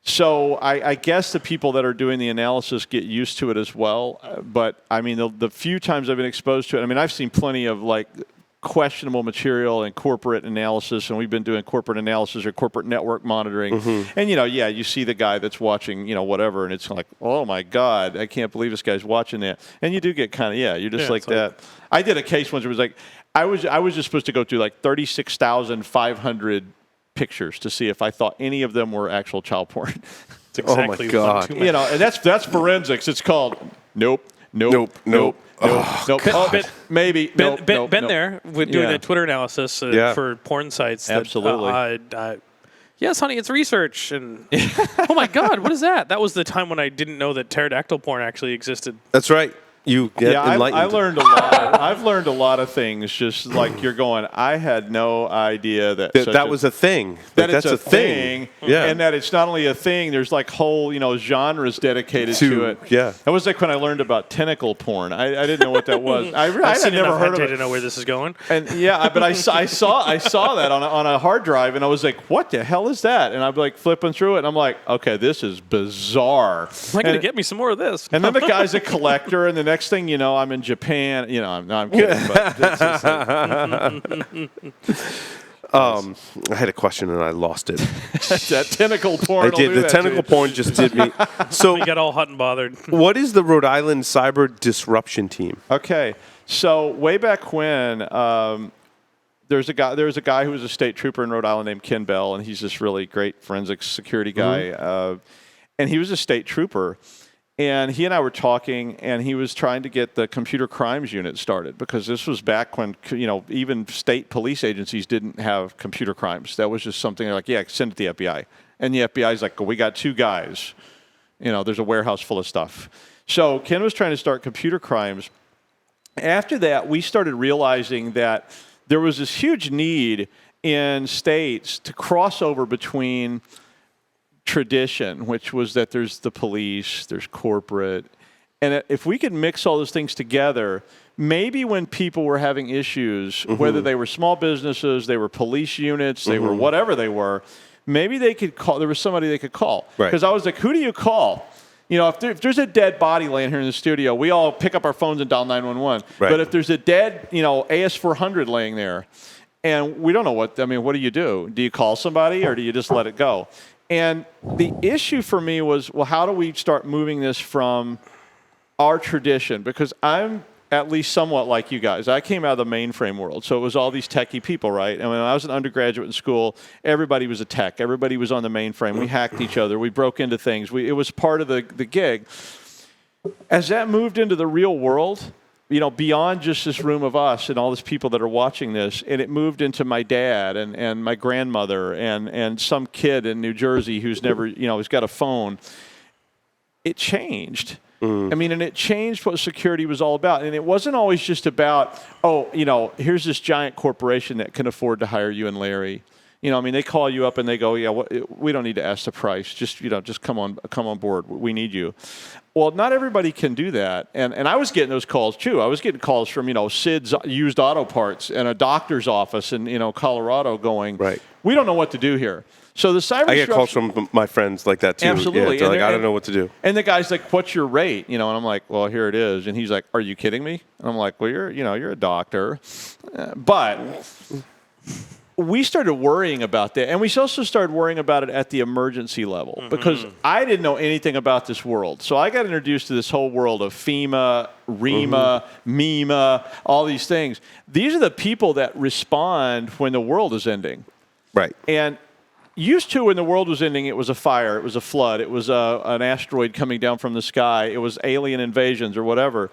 S6: so I guess the people that are doing the analysis get used to it as well. But, I mean, the few times I've been exposed to it, I mean, I've seen plenty of, questionable material and corporate analysis, and we've been doing corporate analysis or corporate network monitoring. And, you see the guy that's watching, whatever, and it's like, oh, my God, I can't believe this guy's watching that. And you do get kind of, you're just like that. I did a case once where it was like, I was just supposed to go through 36,500 pictures to see if I thought any of them were actual child porn.
S3: It's exactly
S2: oh, my God.
S6: And that's forensics. It's called, nope.
S2: Nope.
S6: Oh, maybe.
S3: Been
S6: Nope.
S3: there with doing
S6: Yeah.
S3: a Twitter analysis for porn sites.
S6: Absolutely.
S3: Yes, honey, it's research. And oh my God, what is that? That was the time when I didn't know that pterodactyl porn actually existed.
S2: That's right. You get enlightened.
S6: I learned a lot. I've learned a lot of things. Just like you're going, I had no idea that
S2: was a thing.
S6: That
S2: that's
S6: it's a thing.
S2: Yeah.
S6: And that it's not only a thing. There's like whole genres dedicated to it.
S2: Yeah.
S6: That was like when I learned about tentacle porn. I didn't know what that was. I had never heard of it.
S3: I didn't know where this is going.
S6: And but I saw that on a hard drive, and I was like, what the hell is that? And I'm like flipping through it, and I'm like, okay, this is bizarre.
S3: Am I going to get me some more of this?
S6: And then the guy's a collector, and the next thing you know, I'm in Japan. I'm kidding. But
S2: I had a question and I lost it.
S6: that tentacle porn.
S2: I did. The tentacle porn just did me. So
S3: we got all hot and bothered.
S2: what is the Rhode Island Cyber Disruption Team?
S6: Okay, so way back when, there's a guy who was a state trooper in Rhode Island named Ken Bell, and he's this really great forensic security guy, and he was a state trooper. And he and I were talking, and he was trying to get the computer crimes unit started because this was back when, even state police agencies didn't have computer crimes. That was just something they're like, yeah, send it to the FBI. And the FBI's like, well, we got 2 guys. There's a warehouse full of stuff. So Ken was trying to start computer crimes. After that, we started realizing that there was this huge need in states to cross over between tradition, which was that there's the police, there's corporate, and if we could mix all those things together, maybe when people were having issues, whether they were small businesses, they were police units, they were whatever they were, maybe they could call. There was somebody they could call. Because I was like, who do you call? If there's a dead body laying here in the studio, we all pick up our phones and dial 911.
S2: Right.
S6: But if there's a dead, AS400 laying there, and we don't know what do you do? Do you call somebody or do you just let it go? And the issue for me was, well, how do we start moving this from our tradition? Because I'm at least somewhat like you guys. I came out of the mainframe world, so it was all these techie people, right? And when I was an undergraduate in school, everybody was a tech. Everybody was on the mainframe. We hacked each other. We broke into things. It was part of the gig. As that moved into the real world, beyond just this room of us and all these people that are watching this, and it moved into my dad and my grandmother and some kid in New Jersey who's never, who's got a phone. It changed. And it changed what security was all about. And it wasn't always just about, here's this giant corporation that can afford to hire you and Larry. They call you up and they go, we don't need to ask the price. Just come on board. We need you. Well, not everybody can do that. And I was getting those calls too. I was getting calls from, Sid's Used Auto Parts and a doctor's office in, Colorado going,
S2: right.
S6: We don't know what to do here. So the cyber
S2: I get calls from my friends like that too.
S6: Absolutely.
S2: Yeah, I don't know what to do.
S6: And the guy's like, what's your rate? And I'm like, well, here it is. And he's like, are you kidding me? And I'm like, well, you're a doctor. But we started worrying about that. And we also started worrying about it at the emergency level because I didn't know anything about this world. So I got introduced to this whole world of FEMA, REMA, MEMA, all these things. These are the people that respond when the world is ending.
S2: Right.
S6: And used to, when the world was ending, it was a fire, it was a flood, it was an asteroid coming down from the sky, it was alien invasions or whatever.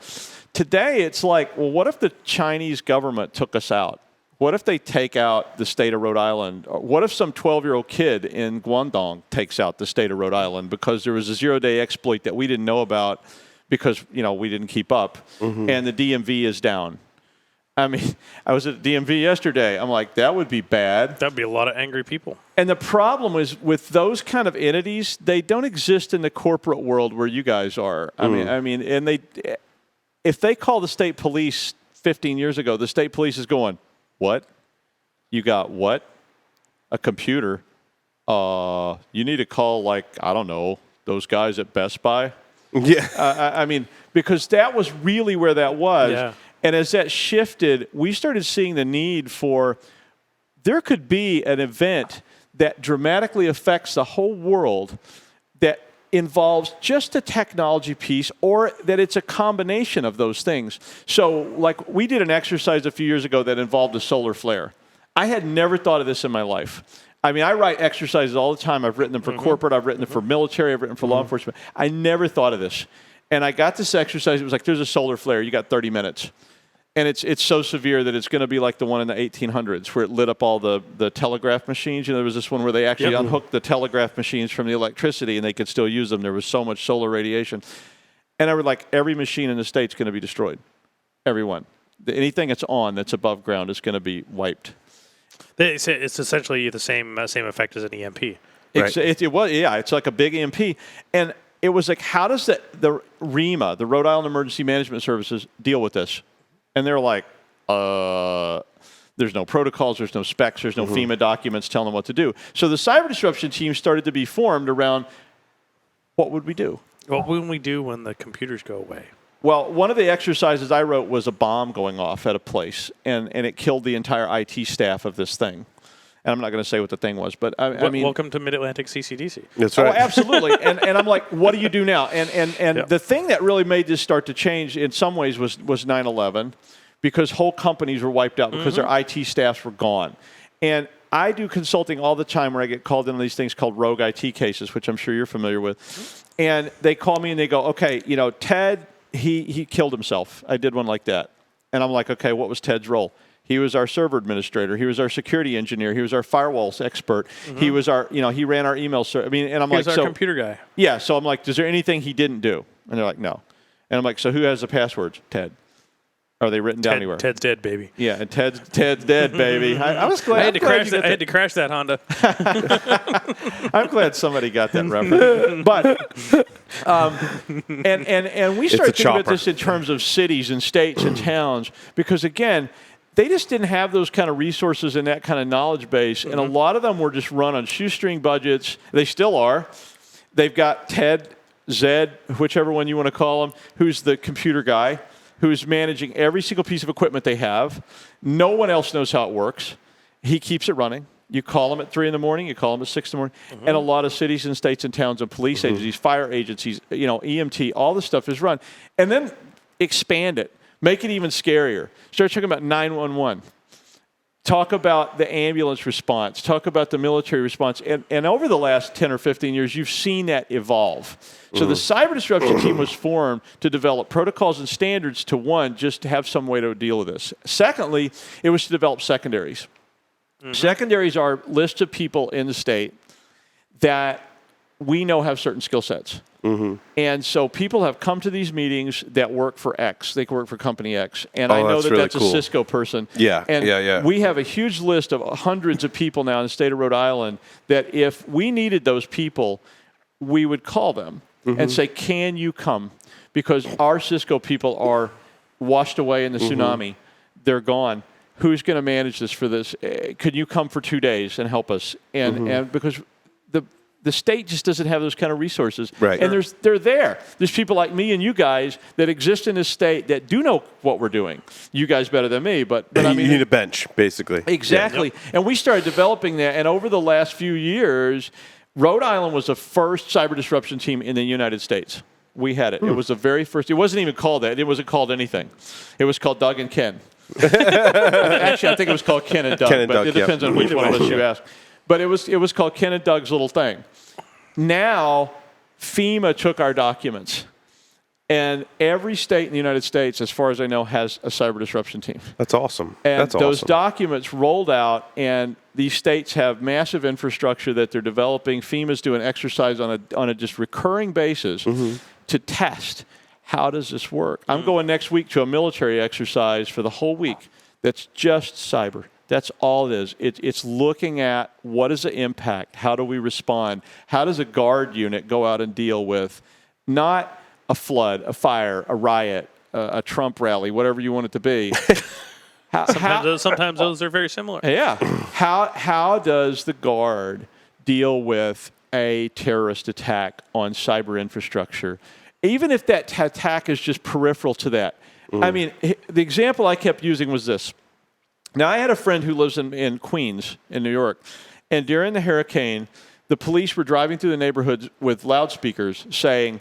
S6: Today, it's like, well, what if the Chinese government took us out? What if they take out the state of Rhode Island? What if some 12-year-old kid in Guangdong takes out the state of Rhode Island because there was a zero-day exploit that we didn't know about because, we didn't keep up, and the DMV is down? I was at DMV yesterday. I'm like, that would be bad.
S3: That'd be a lot of angry people.
S6: And the problem is with those kind of entities, they don't exist in the corporate world where you guys are. If they call the state police 15 years ago, the state police is going, what? You got what? A computer? You need to call, I don't know, those guys at Best Buy?
S2: Yeah.
S6: Because that was really where that was.
S3: Yeah.
S6: And as that shifted, we started seeing the need for, there could be an event that dramatically affects the whole world that involves just a technology piece or that it's a combination of those things. So we did an exercise a few years ago that involved a solar flare. I had never thought of this in my life. I write exercises all the time. I've written them for corporate. I've written them for military. I've written for law enforcement. I never thought of this. And I got this exercise. It was like, there's a solar flare. You got 30 minutes. And it's so severe that it's going to be like the one in the 1800s where it lit up all the telegraph machines. You know, there was this one where they actually unhooked the telegraph machines from the electricity and they could still use them. There was so much solar radiation. And I was like, every machine in the state's going to be destroyed. Every one. Anything that's on that's above ground is going to be wiped.
S3: They say it's essentially the same effect as an EMP.
S6: It's like a big EMP. And it was like, how does the REMA, the Rhode Island Emergency Management Services, deal with this? And they're like, there's no protocols, there's no specs, there's no FEMA documents telling them what to do. So the cyber disruption team started to be formed around what would we do?
S3: What would we do when the computers go away?
S6: Well, one of the exercises I wrote was a bomb going off at a place, and it killed the entire IT staff of this thing. And I'm not going to say what the thing was, but I mean...
S3: Welcome to Mid-Atlantic CCDC.
S2: That's right.
S6: Oh, absolutely. and I'm like, what do you do now? And the thing that really made this start to change in some ways was 9/11, because whole companies were wiped out because their IT staffs were gone. And I do consulting all the time where I get called into these things called rogue IT cases, which I'm sure you're familiar with. And they call me and they go, okay, you know, Ted, he killed himself. I did one like that. And I'm like, okay, what was Ted's role? He was our server administrator. He was our security engineer. He was our firewalls expert. He was our, he ran our email server. I mean, and I'm
S3: He
S6: like,
S3: was our computer guy.
S6: Yeah, so I'm like, is there anything he didn't do? And they're like, no. And I'm like, so who has the passwords? Ted. Are they written down anywhere?
S3: Ted's dead, baby.
S6: Yeah, and Ted's dead, baby. I was glad.
S3: I had to crash that Honda.
S6: I'm glad somebody got that reference. But and we started thinking about this in terms of cities and states and towns because again, they just didn't have those kind of resources and that kind of knowledge base, and a lot of them were just run on shoestring budgets. They still are. They've got Ted, Zed, whichever one you want to call him, who's the computer guy, who's managing every single piece of equipment they have. No one else knows how it works. He keeps it running. You call him at 3 in the morning, you call him at 6 in the morning. And a lot of cities and states and towns and police agencies, fire agencies, EMT, all this stuff is run. And then expand it. Make it even scarier. Start talking about 911. Talk about the ambulance response. Talk about the military response. And over the last 10 or 15 years, you've seen that evolve. So the cyber disruption team was formed to develop protocols and standards to, one, just to have some way to deal with this. Secondly, it was to develop secondaries. Secondaries are lists of people in the state that we know have certain skill sets. And so people have come to these meetings that work for X. They work for company X. And I know that's really a Cisco person.
S2: Yeah.
S6: We have a huge list of hundreds of people now in the state of Rhode Island that if we needed those people, we would call them and say, can you come? Because our Cisco people are washed away in the tsunami. They're gone. Who's going to manage this for this? Could you come for 2 days and help us? And because the state just doesn't have those kind of resources.
S2: Right.
S6: And they're there. There's people like me and you guys that exist in this state that do know what we're doing. You guys better than me, but I mean...
S2: You need a bench, basically.
S6: Exactly. Yeah. And we started developing that, and over the last few years, Rhode Island was the first cyber disruption team in the United States. We had it. It was the very first. It wasn't even called that. It wasn't called anything. It was called Doug and Ken. Actually, I think it was called Ken and Doug, it depends on which one of us you ask. But it was called Ken and Doug's little thing. Now, FEMA took our documents, and every state in the United States, as far as I know, has a cyber disruption team.
S2: That's awesome.
S6: And those documents rolled out, and these states have massive infrastructure that they're developing. FEMA's doing exercise on a just recurring basis to test how does this work. I'm going next week to a military exercise for the whole week that's just cyber. That's all it is. It's looking at what is the impact, how do we respond, how does a guard unit go out and deal with not a flood, a fire, a riot, a Trump rally, whatever you want it to be.
S3: Sometimes those are very similar.
S6: Yeah. How does the guard deal with a terrorist attack on cyber infrastructure, even if that attack is just peripheral to that? I mean, the example I kept using was this. Now, I had a friend who lives in Queens, in New York, and during the hurricane, the police were driving through the neighborhoods with loudspeakers saying,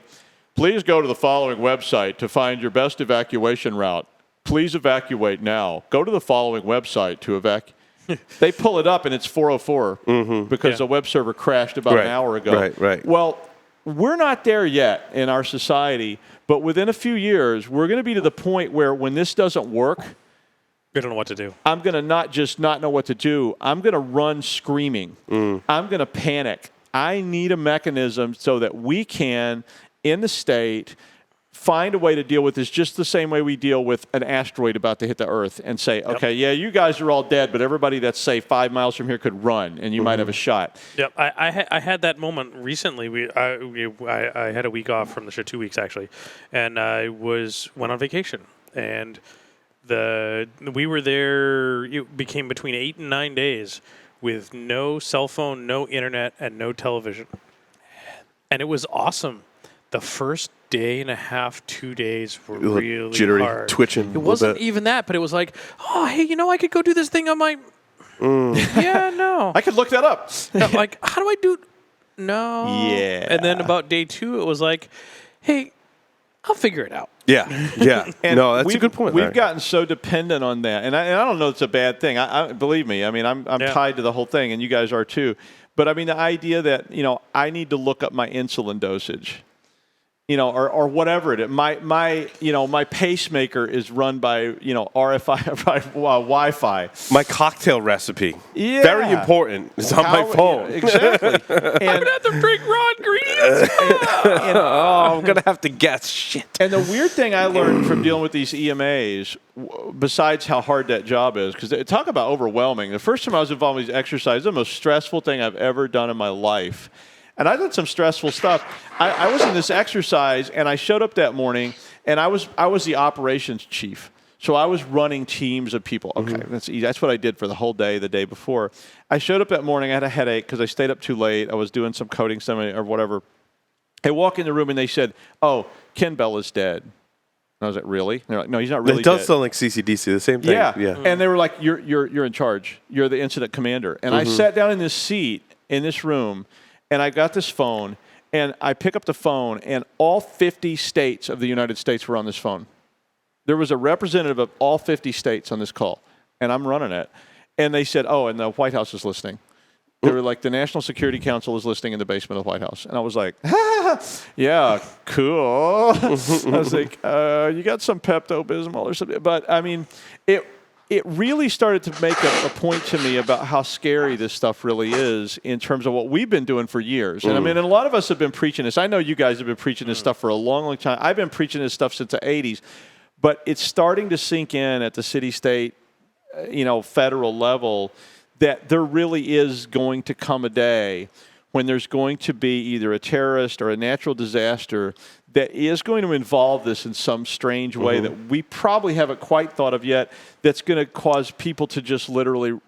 S6: please go to the following website to find your best evacuation route. Please evacuate now. Go to the following website to evacuate. They pull it up, and it's 404 because the web server crashed about an hour ago.
S2: Right.
S6: Well, we're not there yet in our society, but within a few years, we're going to be to the point where when this doesn't work,
S3: We don't know what to do.
S6: I'm going to not just not know what to do. I'm going to run screaming. I'm going to panic. I need a mechanism so that we can, in the state, find a way to deal with this just the same way we deal with an asteroid about to hit the Earth and say, okay, yeah, you guys are all dead, but everybody that's, say, 5 miles from here could run, and you might have a shot.
S3: Yep, I had that moment recently. I had a week off from the show, 2 weeks actually, and I went on vacation, and we were there. It became between 8 and 9 days with no cell phone, no internet, and no television, and it was awesome. The first day and a half, 2 days were really
S2: jittery,
S3: hard.
S2: twitching.
S3: It wasn't even that, but it was like, oh, hey, I could go do this thing on my. Yeah, no.
S6: I could look that up.
S3: I'm like, how do I do? No.
S6: Yeah.
S3: And then about day 2, it was like, hey, I'll figure it out.
S2: Yeah.
S6: And
S2: no, that's a good point.
S6: We've
S2: Larry.
S6: gotten so dependent on that, and I don't know it's a bad thing. I believe me. I mean, I'm tied to the whole thing, and you guys are too. But I mean, the idea that I need to look up my insulin dosage. Or whatever it is. My pacemaker is run by, RFI, by Wi-Fi.
S2: My cocktail recipe.
S6: Yeah.
S2: Very important. It's on my phone.
S6: Exactly.
S3: I'm going to have to drink raw ingredients.
S2: I'm going to have to guess. Shit.
S6: And the weird thing I learned from dealing with these EMAs, besides how hard that job is, because talk about overwhelming. The first time I was involved in these exercises, the most stressful thing I've ever done in my life. And I did some stressful stuff. I was in this exercise, and I showed up that morning, and I was the operations chief. So I was running teams of people. Okay, that's easy. That's what I did for the whole day, the day before. I showed up that morning. I had a headache because I stayed up too late. I was doing some coding something or whatever. I walk in the room, and they said, "Oh, Ken Bell is dead." And I was like, "Really?" And they're like, "No, he's not really
S2: It does
S6: dead."
S2: sound like CCDC, the same thing.
S6: Yeah.
S2: Yeah.
S6: And they were like, "You're in charge. You're the incident commander." And I sat down in this seat in this room. And I got this phone, and I pick up the phone, and all 50 states of the United States were on this phone. There was a representative of all 50 states on this call, and I'm running it. And they said, oh, and the White House is listening. They were like, the National Security Council is listening in the basement of the White House. And I was like, yeah, cool. I was like, you got some Pepto-Bismol or something. But, I mean, it really started to make a point to me about how scary this stuff really is in terms of what we've been doing for years. And I mean, and a lot of us have been preaching this. I know you guys have been preaching this stuff for a long, long time. I've been preaching this stuff since the 80s. But it's starting to sink in at the city, state, federal level that there really is going to come a day when there's going to be either a terrorist or a natural disaster that is going to involve this in some strange way that we probably haven't quite thought of yet, that's going to cause people to just literally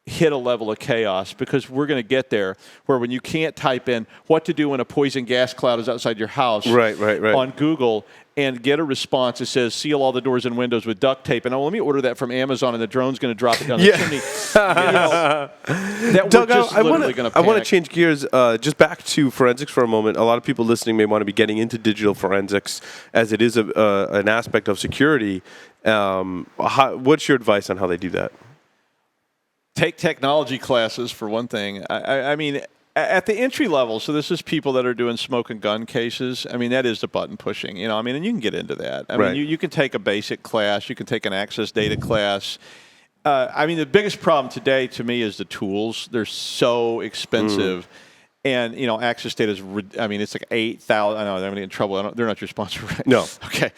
S6: hit a level of chaos, because we're going to get there where when you can't type in what to do when a poison gas cloud is outside your house on Google and get a response that says seal all the doors and windows with duct tape, and let me order that from Amazon, and the drone's going to drop it down the chimney.
S2: Doug,
S6: I
S2: want to change gears just back to forensics for a moment. A lot of people listening may want to be getting into digital forensics, as it is an aspect of security. What's your advice on how they do that?
S6: Take technology classes, for one thing. I mean, at the entry level, so this is people that are doing smoke and gun cases. I mean, that is the button pushing, I mean, and you can get into that. I mean, you can take a basic class. You can take an access data class. I mean, the biggest problem today to me is the tools. They're so expensive. And, access data is, it's like 8,000. I know, I'm going to get in trouble. They're not your sponsor, right?
S2: No.
S6: Okay.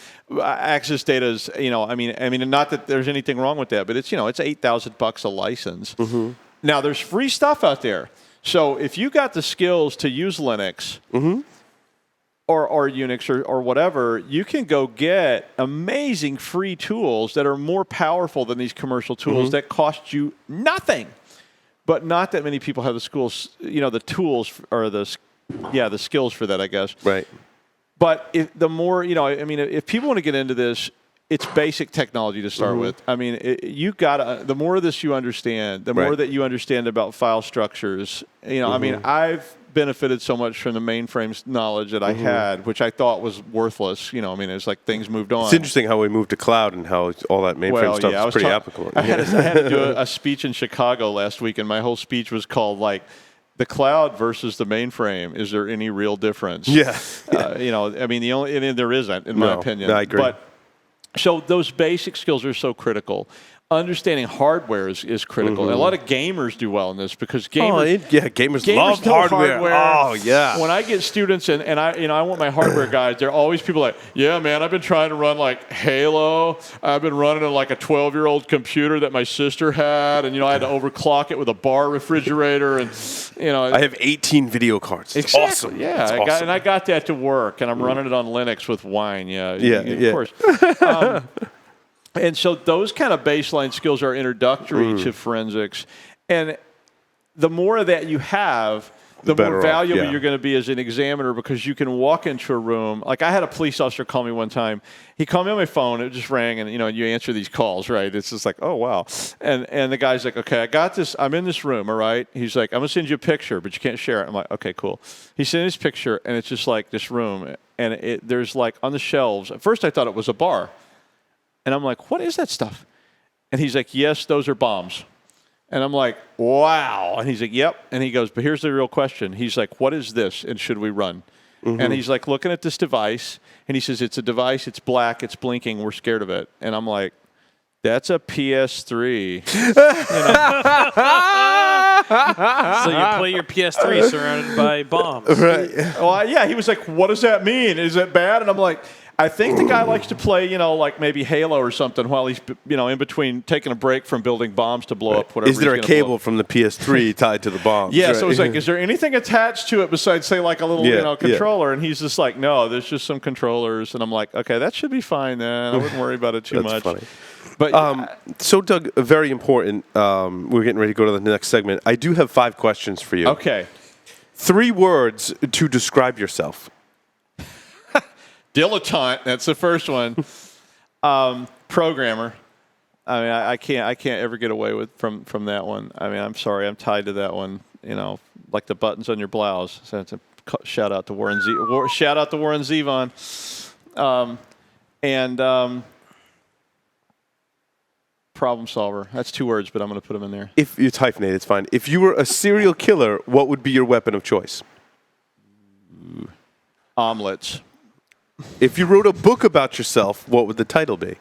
S6: Access data is, not that there's anything wrong with that, but it's, it's $8,000 a license. Now, there's free stuff out there. So if you got the skills to use Linux or Unix or whatever, you can go get amazing free tools that are more powerful than these commercial tools that cost you nothing. But not that many people have the schools, the tools or the skills for that, I guess.
S2: Right.
S6: But if people want to get into this, it's basic technology to start with. I mean, the more of this you understand, the more that you understand about file structures. I mean, I've benefited so much from the mainframe's knowledge that I had, which I thought was worthless. It's like things moved on.
S2: It's interesting how we moved to cloud and how all that mainframe stuff is pretty applicable.
S6: I had to do a speech in Chicago last week, and my whole speech was called like, the cloud versus the mainframe. Is there any real difference?
S2: Yeah.
S6: I mean, there isn't, in my opinion.
S2: I agree.
S6: But so those basic skills are so critical. Understanding hardware is critical. And a lot of gamers do well in this because gamers
S2: gamers love
S6: know
S2: hardware. Oh, yeah.
S6: When I get students and I want my hardware guys, they're always people like, yeah, man, I've been trying to run like Halo. I've been running on like a 12-year-old computer that my sister had, and I had to overclock it with a bar refrigerator, and
S2: I have 18 video cards. It's
S6: exactly.
S2: awesome.
S6: Yeah,
S2: It's
S6: I got that to work, and I'm running it on Linux with wine. Of course. And so those kind of baseline skills are introductory to forensics. And the more of that you have, the more valuable you're going to be as an examiner, because you can walk into a room. Like, I had a police officer call me one time. He called me on my phone. It just rang, and you answer these calls, right? It's just like, oh, wow. And the guy's like, okay, I got this. I'm in this room, all right? He's like, I'm going to send you a picture, but you can't share it. I'm like, okay, cool. He sent his picture, and it's just like this room. And there's like on the shelves. At first I thought it was a bar. And I'm like, what is that stuff? And he's like, yes, those are bombs. And I'm like, wow. And he's like, yep. And he goes, but here's the real question. He's like, what is this, and should we run? And he's like looking at this device, and he says, it's a device, it's black, it's blinking, we're scared of it. And I'm like, that's a PS3.
S3: So you play your PS3 surrounded by bombs.
S2: Right.
S6: Well, yeah, he was like, what does that mean? Is it bad? And I'm like, I think the guy likes to play, like maybe Halo or something while he's, in between taking a break from building bombs to blow up whatever.
S2: Is there a cable from the PS3 tied to the bomb?
S6: Yeah, so it's like, is there anything attached to it besides, say, like a little, controller? And he's just like, no, there's just some controllers. And I'm like, okay, that should be fine then. I wouldn't worry about it too much.
S2: Funny.
S6: But
S2: so, Doug, very important. We're getting ready to go to the next segment. I do have 5 questions for you.
S6: Okay.
S2: 3 words to describe yourself.
S6: Dilettante, that's the first one. Programmer. I mean, I can't ever get away from that one. I mean, I'm sorry, I'm tied to that one. Like the buttons on your blouse. So that's a shout out to Warren Zevon. Problem solver. That's 2 words, but I'm going to put them in there.
S2: If it's hyphenated, it's fine. If you were a serial killer, what would be your weapon of choice?
S6: Omelets.
S2: If you wrote a book about yourself, what would the title be?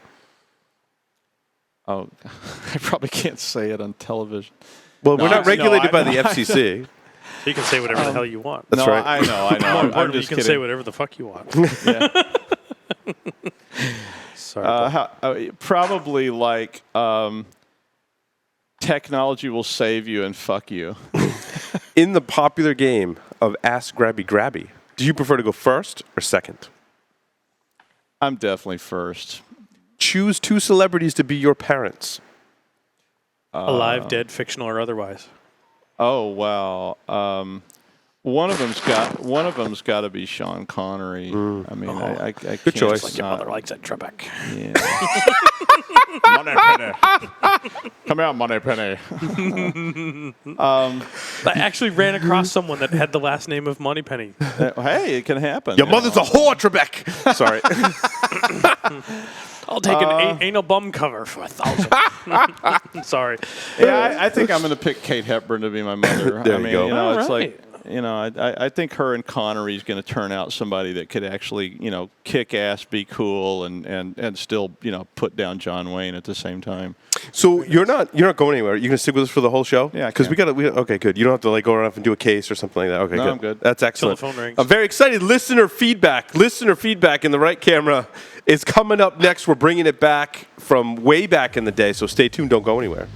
S6: Oh, I probably can't say it on television.
S2: Well, we're not regulated by the FCC.
S3: You can say whatever the hell you want.
S2: That's right.
S6: I know.
S3: More importantly,
S6: I'm just
S3: you can
S6: kidding.
S3: say whatever the fuck you want.
S6: Yeah.
S3: Sorry.
S6: Probably like technology will save you and fuck you.
S2: In the popular game of Ask Grabby Grabby, do you prefer to go first or second?
S6: I'm definitely first.
S2: Choose 2 celebrities to be your parents.
S3: Alive, dead, fictional, or otherwise.
S6: Oh wow. One of them's got to be Sean Connery. I mean, I
S2: Good
S6: can't.
S2: choice.
S3: Like your mother likes that Trebek.
S6: Yeah. Moneypenny. Come out, Moneypenny.
S3: I actually ran across someone that had the last name of Moneypenny.
S6: Hey, it can happen.
S2: Your mother's a whore, Trebek. Sorry.
S3: I'll take an anal bum cover for $1,000. Sorry.
S6: Yeah, I think I'm going to pick Kate Hepburn to be my mother.
S2: There you go.
S6: It's like, I think her and Connery is going to turn out somebody that could actually, kick ass, be cool, and still, put down John Wayne at the same time.
S2: So you're not going anywhere. You're going to stick with us for the whole show?
S6: Yeah,
S2: because we got okay, good. You don't have to go around and do a case or something like that. Okay,
S6: No,
S2: good.
S6: I'm good.
S2: That's excellent.
S3: Till the phone rings.
S2: I'm very excited. Listener feedback in the right camera is coming up next. We're bringing it back from way back in the day. So stay tuned. Don't go anywhere.